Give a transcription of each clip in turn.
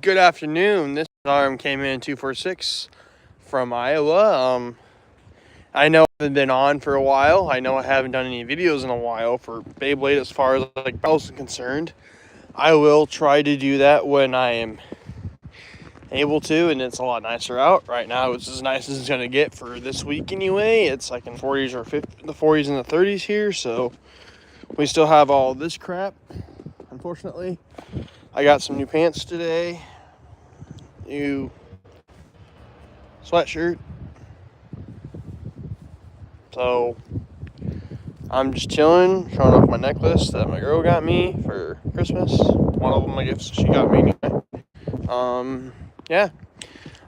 Good afternoon. This is Rmkman246 from Iowa. I know I haven't been on for a while. I know I haven't done any videos in a while for Beyblade as far as battles are concerned. I will try to do that when I am able to, and it's a lot nicer out. Right now it's as nice as it's going to get for this week anyway. It's like in 40s or 50, the 40s and the 30s here, so we still have all this crap, unfortunately. I got some new pants today, new sweatshirt. So I'm just chilling, showing off my necklace that my girl got me for Christmas. One of them my gifts she got me anyway. Yeah,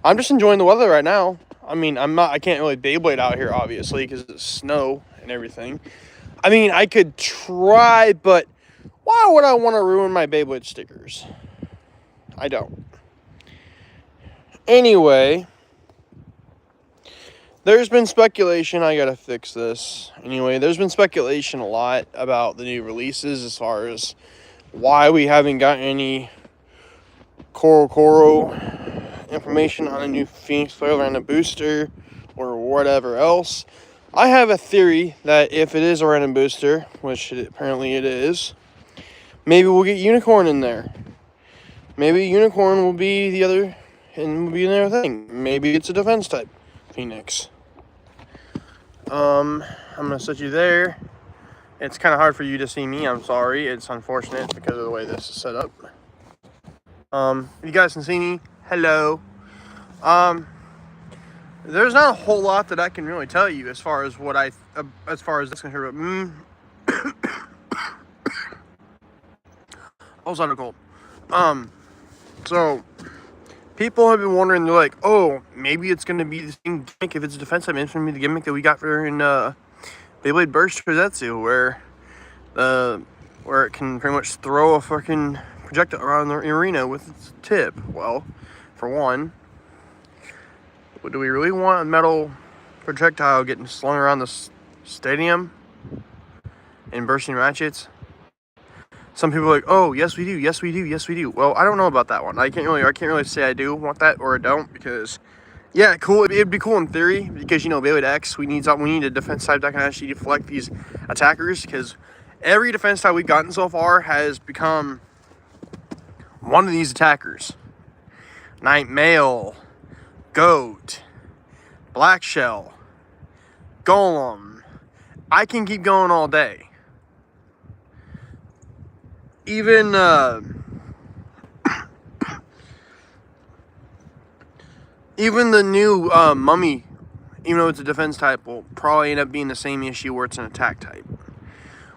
I'm just enjoying the weather right now. I mean, I can't really Beyblade out here obviously because it's snow and everything. I mean, I could try, but why would I want to ruin my Beyblade stickers? I don't. Anyway, there's been speculation. I gotta fix this. Anyway, there's been speculation a lot about the new releases as far as why we haven't gotten any Coro information on a new Phoenix Flare and a booster or whatever else. I have a theory that if it is a random booster, which apparently it is, maybe we'll get Unicorn in there. Maybe Unicorn will be the other, and will be another thing. Maybe it's a defense type Phoenix. I'm gonna set you there. It's kind of hard for you to see me. I'm sorry. It's unfortunate because of the way this is set up. If you guys can see me, hello. There's not a whole lot that I can really tell you as far as what as far as this concerned. But I was on a cold. So people have been wondering. They're like, oh, maybe it's gonna be the same gimmick if it's a defense type. It's gonna be the gimmick that we got for in Beyblade Burst Zetsu, where it can pretty much throw a fucking projectile around the arena with its tip. Well, for one, do we really want a metal projectile getting slung around the stadium and bursting ratchets? Some people are like, oh, yes we do, yes we do, yes we do. Well, I don't know about that one. I can't really say I do want that or I don't, because yeah, cool. It'd be cool in theory, because Beyblade X, we need a defense type that can actually deflect these attackers, because every defense type we've gotten so far has become one of these attackers. Night Mail, Goat, Black Shell, Golem. I can keep going all day. Even the new Mummy, even though it's a defense type, will probably end up being the same issue where it's an attack type.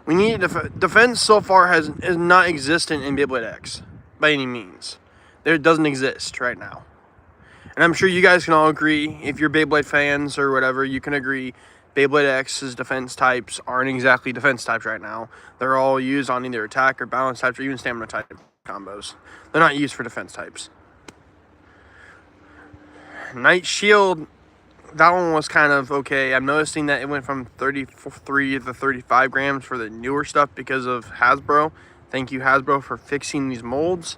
We need defense so far is not existent in Beyblade X by any means. It doesn't exist right now. And I'm sure you guys can all agree, if you're Beyblade fans or whatever, you can agree Beyblade X's defense types aren't exactly defense types right now. They're all used on either attack or balance types or even stamina type combos. They're not used for defense types. Night Shield, that one was kind of okay. I'm noticing that it went from 33 to 35 grams for the newer stuff because of Hasbro. Thank you, Hasbro, for fixing these molds.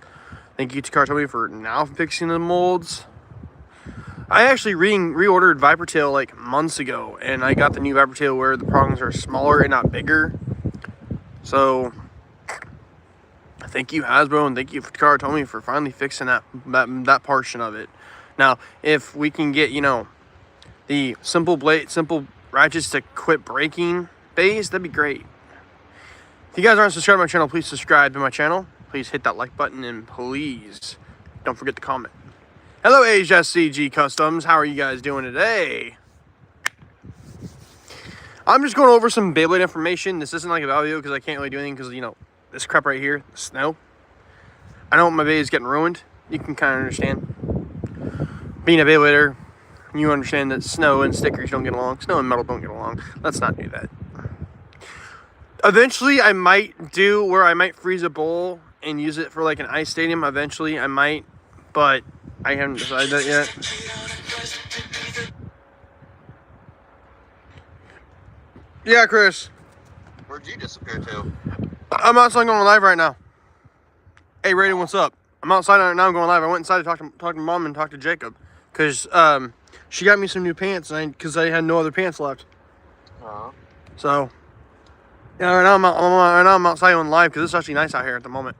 Thank you to Kartomi for now fixing the molds. I actually reordered Viper Tail like months ago, and I got the new Viper Tail where the prongs are smaller and not bigger. So thank you, Hasbro, and thank you to Kartomi for finally fixing that portion of it. Now, if we can get the simple ratchets to quit breaking base, that'd be great. If you guys aren't subscribed to my channel, please subscribe to my channel. Please hit that like button, and please don't forget to comment. Hello, HSCG Customs. How are you guys doing today? I'm just going over some Beyblade information. This isn't like a video because I can't really do anything because, this crap right here, the snow. I know my Beyblade is getting ruined. You can kind of understand. Being a Beyblader, you understand that snow and stickers don't get along. Snow and metal don't get along. Let's not do that. Eventually, I might do where I might freeze a bowl and use it for like an ice stadium. Eventually, I might, but I haven't decided that yet. Yeah, Chris. Where'd you disappear to? I'm outside going live right now. Hey, Raiden, what's up? I'm outside right now. I'm going live. I went inside to talk to Mom and talk to Jacob. Because she got me some new pants because I had no other pants left. So, yeah, right now I'm outside on live because it's actually nice out here at the moment.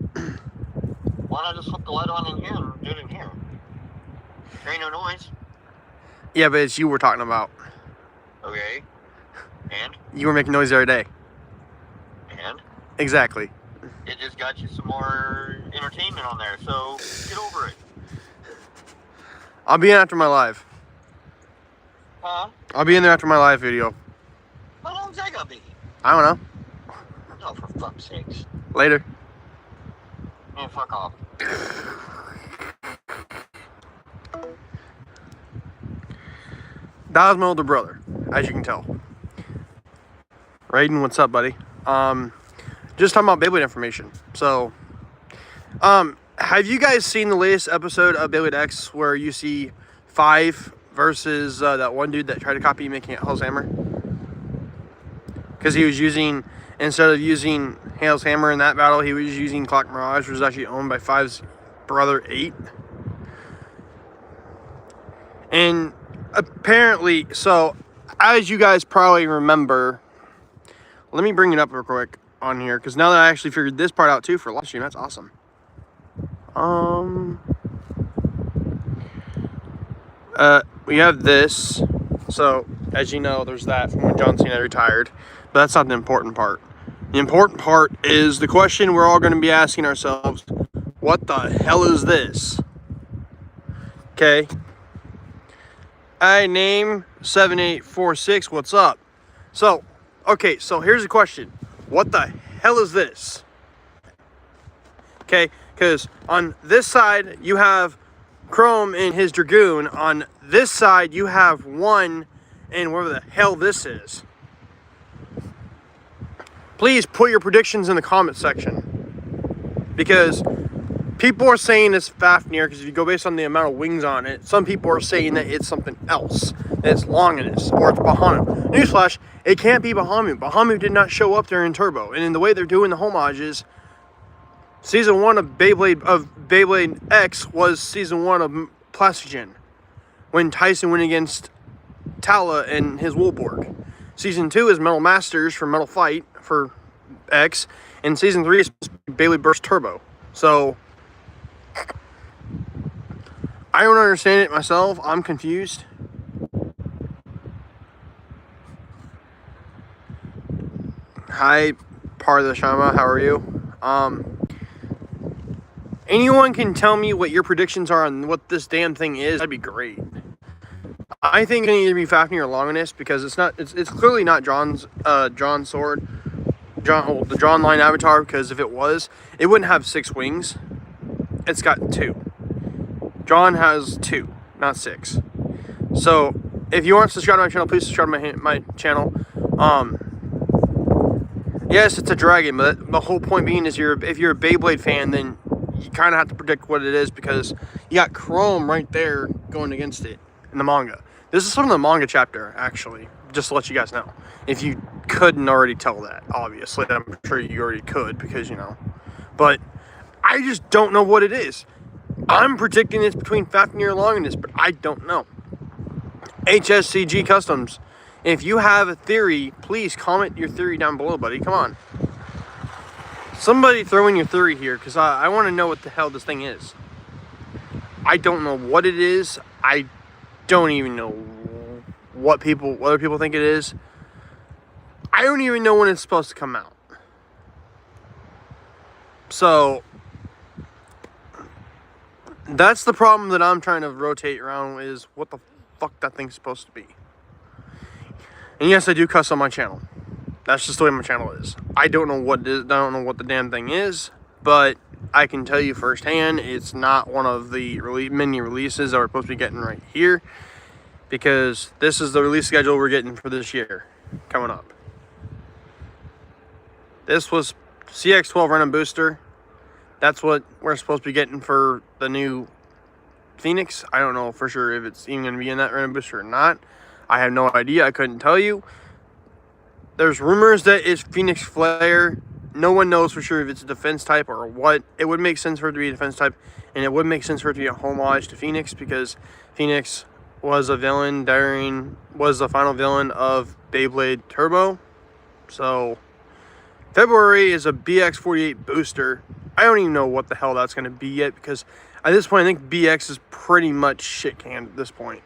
Why not just flip the light on in here and do it in here? There ain't no noise. Yeah, but it's you we're talking about. Okay. And? You were making noise the other day. And? Exactly. It just got you some more entertainment on there, so get over it. I'll be in after my live. Huh? I'll be in there after my live video. How long's that gonna be? I don't know. Oh, for fuck's sakes. Later. Man, fuck off. That was my older brother, as you can tell. Raiden, what's up, buddy? Just talking about Beyblade information. So, have you guys seen the latest episode of Beyblade X where you see 5 versus that one dude that tried to copy making it Hell's Hammer? Because he was using, instead of using Hell's Hammer in that battle, he was using Clock Mirage, which was actually owned by 5's brother 8. And apparently, so as you guys probably remember, let me bring it up real quick on here, because now that I actually figured this part out too for live stream, that's awesome. We have this. So as you know, there's that from when John Cena retired, but that's not the important part. The important part is the question we're all going to be asking ourselves: what the hell is this? Okay. Name 7846. What's up? So, okay, so here's the question. What the hell is this? Okay, because on this side, you have Chrome and his Dragoon. On this side, you have one and whatever the hell this is. Please put your predictions in the comment section. Because people are saying it's Fafnir, because if you go based on the amount of wings on it, some people are saying that it's something else. That it's Longinus, or it's Bahamut. Newsflash, it can't be Bahamut. Bahamut did not show up there in Turbo. And in the way they're doing the homages, Season 1 of Beyblade X was Season 1 of Plastigen, when Tyson went against Tala and his Woolborg. Season 2 is Metal Masters for Metal Fight for X, and Season 3 is Beyblade Burst Turbo. So, I don't understand it myself. I'm confused. Hi, part of the Shama. How are you? Anyone can tell me what your predictions are on what this damn thing is. That'd be great. I think it can either be Fafnir or Longinus, because it's not. It's clearly not John's sword, the John line avatar. Because if it was, it wouldn't have 6 wings. It's got 2. John has 2, not 6. So if you aren't subscribed to my channel, please subscribe to my channel. Yes, it's a dragon, but the whole point being is if you're a Beyblade fan, then you kind of have to predict what it is, because you got Chrome right there going against it in the manga. This is from the manga chapter, actually, just to let you guys know. If you couldn't already tell that, obviously. I'm sure you already could, because, you know. But I just don't know what it is. I'm predicting it's between Fafnir and Longinus, but I don't know. HSCG Customs, if you have a theory, please comment your theory down below, buddy. Come on. Somebody throw in your theory here, because I want to know what the hell this thing is. I don't know what it is. I don't even know what other people think it is. I don't even know when it's supposed to come out. So, that's the problem that I'm trying to rotate around, is what the fuck that thing's supposed to be. And yes, I do cuss on my channel. That's just the way my channel is. I don't know what it is. I don't know what the damn thing is, but I can tell you firsthand, it's not one of the mini releases that we're supposed to be getting right here, because this is the release schedule we're getting for this year coming up. This was CX12 Random Booster. That's what we're supposed to be getting for the new Phoenix. I don't know for sure if it's even going to be in that Random Booster or not. I have no idea. I couldn't tell you. There's rumors that it's Phoenix Flare No one knows for sure if it's a defense type or what. It would make sense for it to be a defense type, and it would make sense for it to be a homage to Phoenix, because Phoenix was a villain was the final villain of Beyblade Turbo. So February is a BX48 booster. I don't even know what the hell that's going to be yet, because at this point I think BX is pretty much shit canned at this point.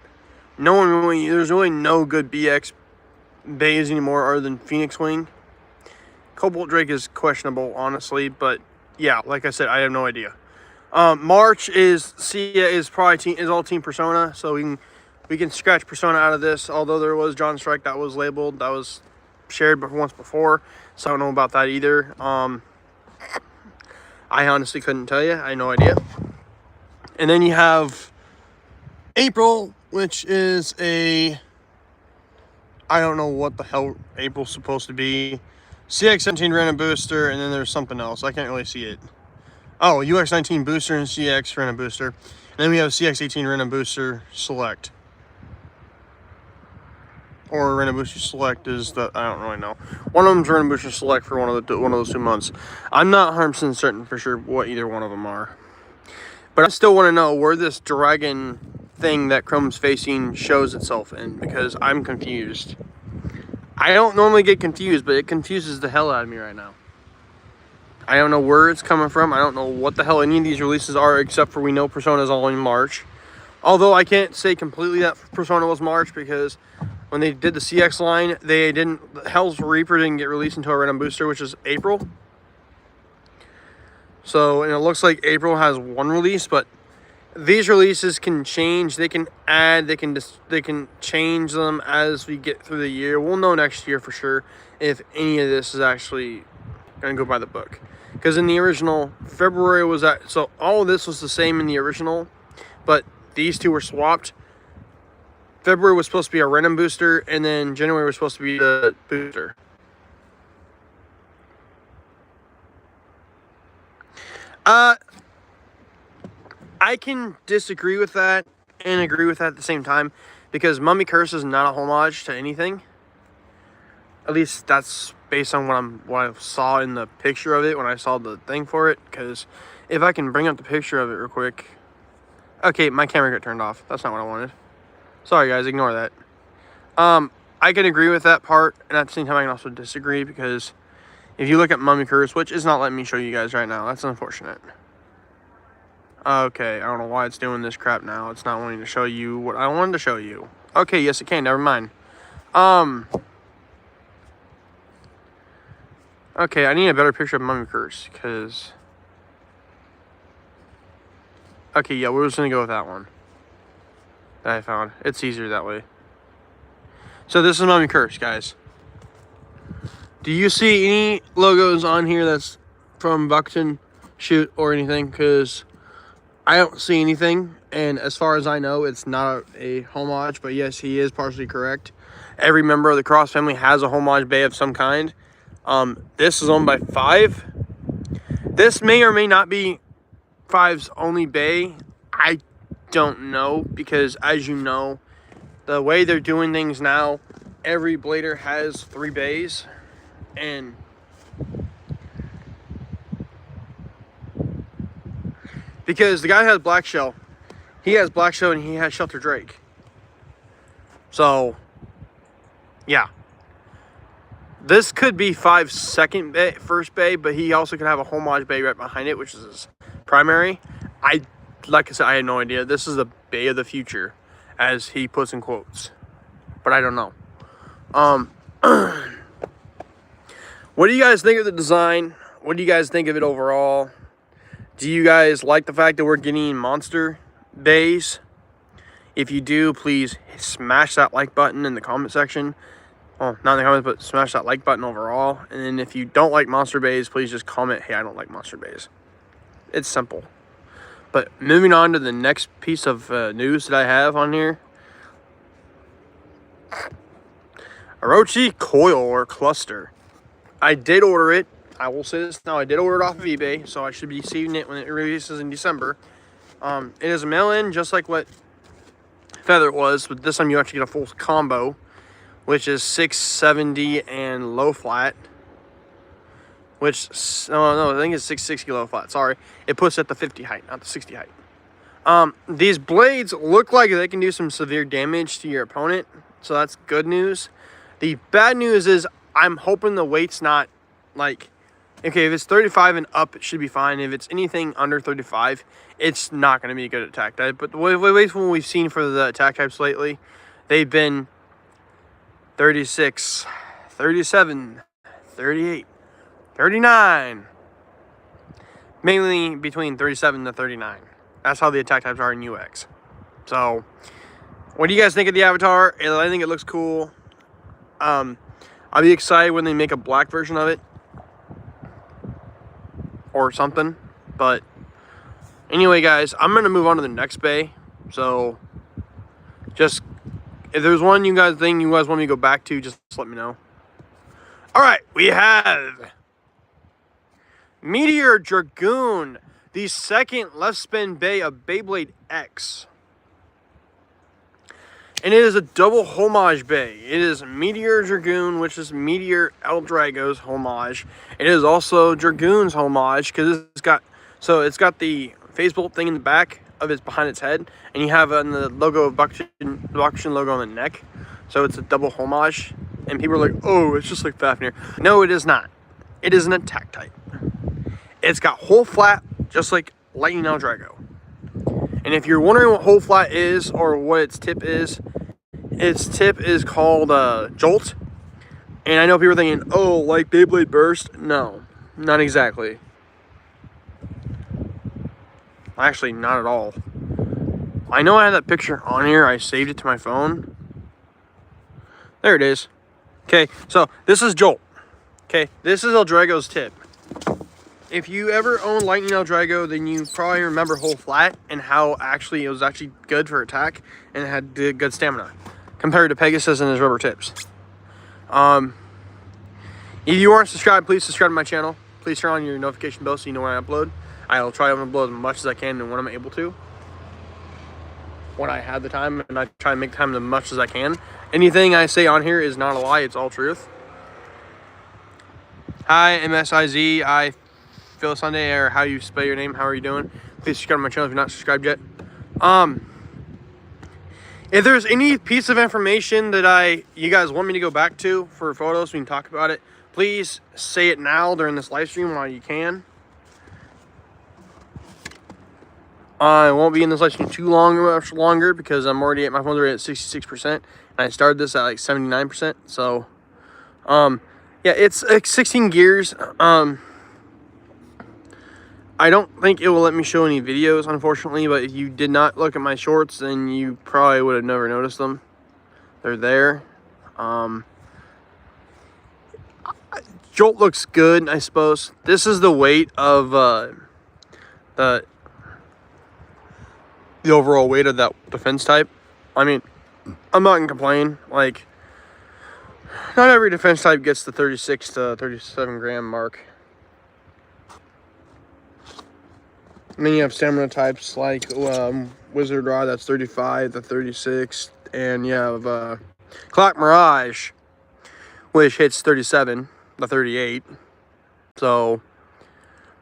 There's really no good BX bays anymore other than Phoenix Wing. Cobalt Drake is questionable, honestly, but yeah, like I said, I have no idea. March is all Team Persona, so we can scratch Persona out of this. Although there was John Strike that was labeled, that was shared once before, so I don't know about that either. I honestly couldn't tell you. I had no idea. And then you have April, which is I don't know what the hell April's supposed to be. CX-17 random booster, and then there's something else. I can't really see it. Oh, UX-19 booster and CX random booster. And then we have CX-18 random booster select. Or random booster select is the, I don't really know. One of them's random booster select for one of those 2 months. I'm not 100% certain for sure what either one of them are. But I still want to know where this dragon thing that Chrome's facing shows itself in, because I'm confused. I don't normally get confused, but it confuses the hell out of me right now. I don't know where it's coming from. I don't know what the hell any of these releases are, except for we know Persona is all in March. Although I can't say completely that Persona was March, because when they did the CX line, Hell's Reaper didn't get released until a random booster, which is April. So, and it looks like April has one release, but these releases can change. They can add. They can change them as we get through the year. We'll know next year for sure if any of this is actually going to go by the book. Because in the original, February was that. So all of this was the same in the original, but these two were swapped. February was supposed to be a random booster, and then January was supposed to be the booster. I can disagree with that and agree with that at the same time, because Mummy Curse is not a homage to anything. At least that's based on what I saw in the picture of it when I saw the thing for it. Because if I can bring up the picture of it real quick. Okay, my camera got turned off. That's not what I wanted. Sorry guys, ignore that. I can agree with that part, and at the same time I can also disagree, because if you look at Mummy Curse, which is not letting me show you guys right now, that's unfortunate. Okay, I don't know why it's doing this crap now. It's not wanting to show you what I wanted to show you. Okay, yes it can, never mind. Okay, I need a better picture of Mummy Curse, because... Okay, yeah, we're just gonna go with that one that I found. It's easier that way. So this is Mummy Curse, guys. Do you see any logos on here that's from Buckton Shoot or anything? Because I don't see anything, and as far as I know, it's not a homage, but yes, he is partially correct. Every member of the Cross family has a homage bay of some kind. This is owned by 5. This may or may not be 5's only bay. I don't know, because as you know, the way they're doing things now, every blader has 3 bays, and because the guy has Black Shell, he has Black Shell and he has Shelter Drake. So, yeah. This could be 5's first bay, but he also could have a homage bay right behind it, which is his primary. Like I said, I had no idea. This is the bay of the future, as he puts in quotes. But I don't know. What do you guys think of the design? What do you guys think of it overall? Do you guys like the fact that we're getting monster bays? If you do, please smash that like button in the comment section. Well, not in the comments, but smash that like button overall. And then if you don't like monster bays, please just comment, hey, I don't like monster bays. It's simple. But moving on to the next piece of news that I have on here. Orochi coil or cluster. I did order it. I will say this now. I did order it off of eBay, so I should be receiving it when it releases in December. It is a mail-in, just like what Feather was, but this time you actually get a full combo, which is 670 and low flat. which, oh no, I think it's 60 low flat. Sorry, it puts it at the 50 height, not the 60 height. These blades look like they can do some severe damage to your opponent, so that's good news. The bad news is I'm hoping the weight's not like, okay, if it's 35 and up, it should be fine. If it's anything under 35, it's not going to be a good attack type. But the weights we've seen for the attack types lately, they've been 36, 37, 38, 39. Mainly between 37 to 39. That's how the attack types are in UX. So, what do you guys think of the avatar? I think it looks cool. I'll be excited when they make a black version of it. Or something. But, anyway guys, I'm going to move on to the next bay. So, just, if there's one you guys want me to go back to, just let me know. Alright, we have Meteor Dragoon, the second left spin bay of Beyblade X. And it is a double homage bay. It is Meteor Dragoon, which is Meteor El Drago's homage. It is also Dragoon's homage, because it's got the phase bolt thing in the back of its behind its head, and you have the logo of Bakushin logo on the neck. So it's a double homage. And people are like, oh, it's just like Fafnir. No, it is not. It is an attack type. It's got whole flat, just like Lightning El Drago. And if you're wondering what whole flat is, or what its tip is called Jolt. And I know people are thinking, oh, like Beyblade Burst? No, not exactly. Actually, not at all. I know I had that picture on here. I saved it to my phone. There it is. Okay, so this is Jolt. Okay, this is El Drago's tip. If you ever own Lightning El Drago, then you probably remember whole flat and how it was actually good for attack and it had good stamina compared to Pegasus and his rubber tips. If you aren't subscribed, please subscribe to my channel. Please turn on your notification bell so you know when I upload. I'll try to upload as much as I can and when I'm able to. When I have the time, and I try to make time as much as I can. Anything I say on here is not a lie, it's all truth. Hi, MSIZ. I Phil Sunday, or how you spell your name. How are you doing? Please subscribe to my channel if you're not subscribed yet. If there's any piece of information that you guys want me to go back to for photos, so we can talk about it, please say it now during this live stream while you can. I won't be in this live stream too much longer because my phone's already at 66%, and I started this at like 79%. So, yeah, it's like 16 gears. I don't think it will let me show any videos, unfortunately, but if you did not look at my shorts, then you probably would have never noticed them. They're there. Jolt looks good, I suppose. This is the weight of the overall weight of that defense type. I mean, I'm not gonna complain. Like, not every defense type gets the 36 to 37 gram mark. And then you have stamina types like Wizard Rod, that's 35 to 36. And you have Clock Mirage, which hits 37 to 38. So,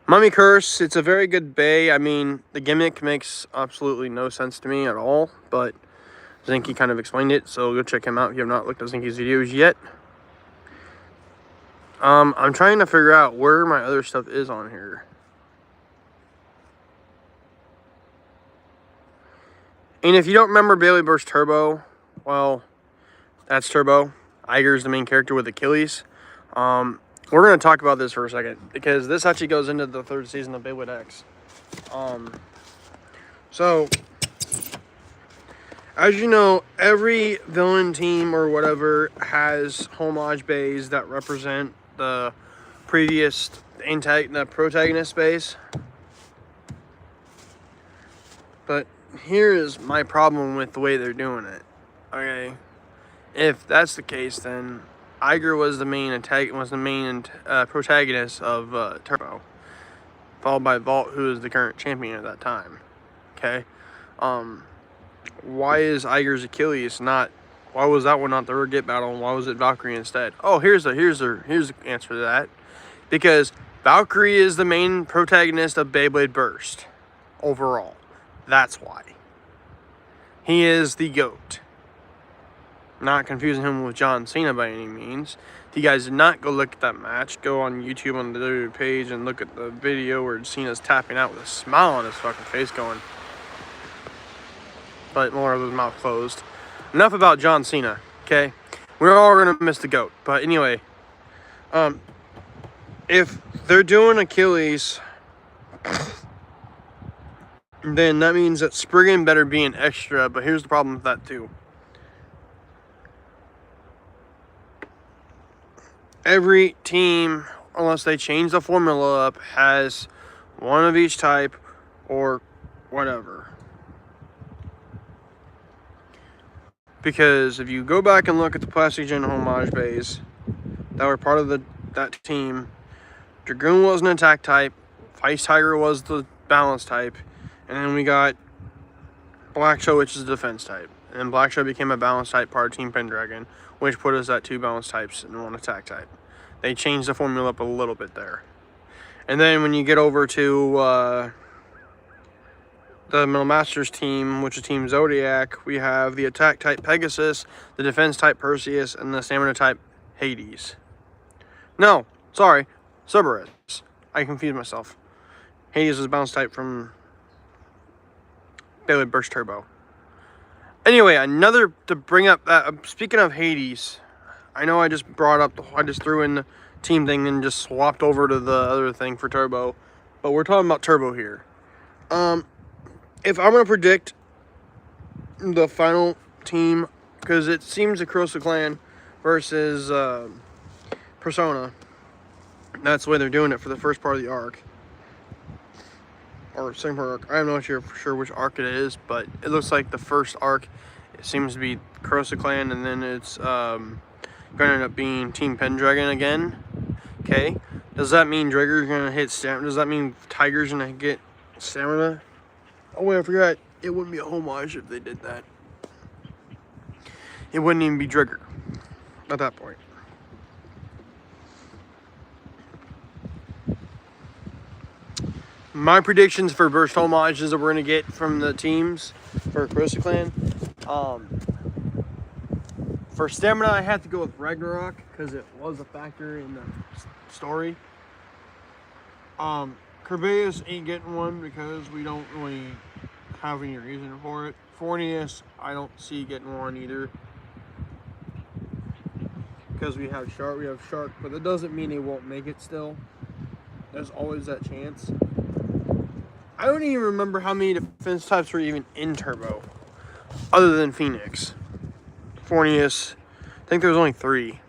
Mummy Curse, it's a very good bay. I mean, the gimmick makes absolutely no sense to me at all. But Zinky kind of explained it, so go check him out if you have not looked at Zinky's videos yet. I'm trying to figure out where my other stuff is on here. And if you don't remember Beyblade Burst Turbo, well, that's Turbo. Iger's the main character with Achilles. We're going to talk about this for a second, because this actually goes into the third season of Beyblade X. So, as you know, every villain team or whatever has homage bays that represent the previous the protagonist base. But here is my problem with the way they're doing it. Okay, if that's the case, then Iger was the main protagonist of Turbo, followed by Vault, who is the current champion at that time. Okay, why is Iger's Achilles not? Why was that one not the Get battle, and why was it Valkyrie instead? Oh, here's the answer to that. Because Valkyrie is the main protagonist of Beyblade Burst overall. That's why. He is the GOAT. Not confusing him with John Cena by any means. If you guys did not go look at that match, go on YouTube on the WWE page and look at the video where Cena's tapping out with a smile on his fucking face going. But more of his mouth closed. Enough about John Cena, okay? We're all going to miss the GOAT. But anyway, if they're doing Achilles, then that means that Spriggan better be an extra. But here's the problem with that too. Every team, unless they change the formula up, has one of each type or whatever. Because if you go back and look at the Plastic Gen homage bays that were part of that team, Dragoon was an attack type, Vice Tiger was the balance type, and then we got Black Show, which is a defense type. And then Black Show became a balance type part of Team Pendragon, which put us at 2 balance types and 1 attack type. They changed the formula up a little bit there. And then when you get over to the Middle Masters team, which is Team Zodiac, we have the attack type Pegasus, the defense type Perseus, and the stamina type Hades. No, sorry, Cerberus. I confused myself. Hades is balance type from Beyblade Burst Turbo. Anyway, another to bring up that. Speaking of Hades, I know I just threw in the team thing and just swapped over to the other thing for Turbo, but we're talking about Turbo here. If I'm gonna predict the final team, because it seems the Crosa Clan versus Persona, that's the way they're doing it for the first part of the arc. Or second part arc. I'm not sure for sure which arc it is, but it looks like the first arc, it seems to be Crosa Clan, and then it's going to end up being Team Pendragon again. Okay. Does that mean Drager's going to hit stamina? Does that mean Tiger's going to get stamina? Oh wait, I forgot. It wouldn't be a homage if they did that. It wouldn't even be Drager at that point. My predictions for burst homages that we're going to get from the teams for Crosa Clan. For stamina, I have to go with Ragnarok because it was a factor in the story. Kerbeus ain't getting one because we don't really have any reason for it. Fornius, I don't see getting one either. Because we have Shark, but that doesn't mean he won't make it still. There's always that chance. I don't even remember how many defense types were even in Turbo, other than Phoenix. Fornius, I think there was only 3.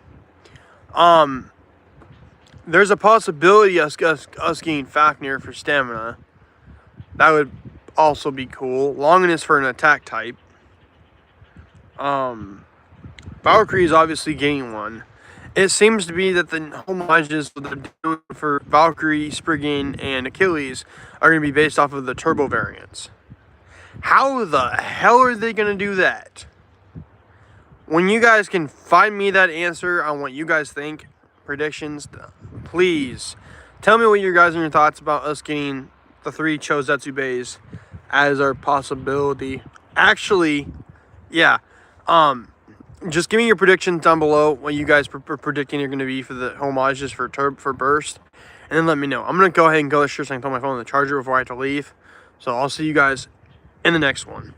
There's a possibility us getting Fafnir for stamina. That would also be cool. Longinus for an attack type. Valkyrie is obviously getting one. It seems to be that the homages that they're doing for Valkyrie, Spriggan, and Achilles are going to be based off of the turbo variants. How the hell are they going to do that? When you guys can find me that answer on what you guys think, predictions, please tell me what you guys and your thoughts about us getting the 3 Chozetsu bays as our possibility. Actually, yeah, just give me your predictions down below, what you guys are predicting are going to be for the homages for Burst, and then let me know. I'm going to go ahead and go to the shirt so I can put my phone on the charger before I have to leave. So I'll see you guys in the next one.